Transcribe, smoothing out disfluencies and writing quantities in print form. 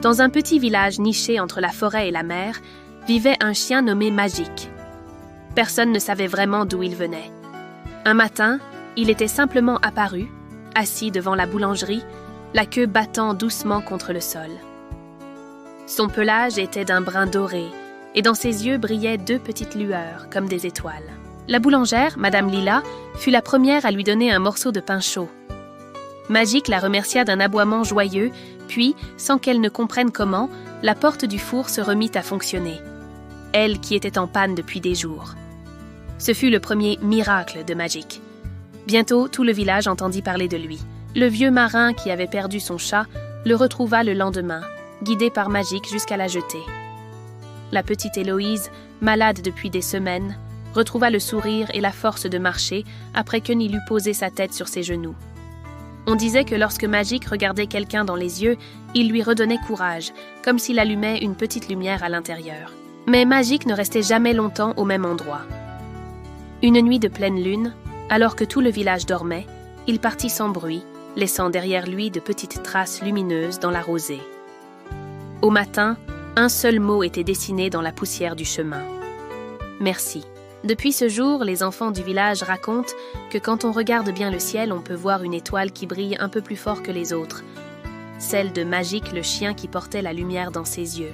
Dans un petit village niché entre la forêt et la mer, vivait un chien nommé Magique. Personne ne savait vraiment d'où il venait. Un matin, il était simplement apparu, assis devant la boulangerie, la queue battant doucement contre le sol. Son pelage était d'un brun doré, et dans ses yeux brillaient 2 petites lueurs, comme des étoiles. La boulangère, Madame Lila, fut la première à lui donner un morceau de pain chaud. Magique la remercia d'un aboiement joyeux, puis, sans qu'elle ne comprenne comment, la porte du four se remit à fonctionner. Elle qui était en panne depuis des jours. Ce fut le premier miracle de Magique. Bientôt, tout le village entendit parler de lui. Le vieux marin qui avait perdu son chat le retrouva le lendemain, guidé par Magique jusqu'à la jetée. La petite Héloïse, malade depuis des semaines, retrouva le sourire et la force de marcher après que Nil eut posé sa tête sur ses genoux. On disait que lorsque Magique regardait quelqu'un dans les yeux, il lui redonnait courage, comme s'il allumait une petite lumière à l'intérieur. Mais Magique ne restait jamais longtemps au même endroit. Une nuit de pleine lune, alors que tout le village dormait, il partit sans bruit, laissant derrière lui de petites traces lumineuses dans la rosée. Au matin, un seul mot était dessiné dans la poussière du chemin. Merci. Depuis ce jour, les enfants du village racontent que quand on regarde bien le ciel, on peut voir une étoile qui brille un peu plus fort que les autres, celle de Magique, le chien qui portait la lumière dans ses yeux.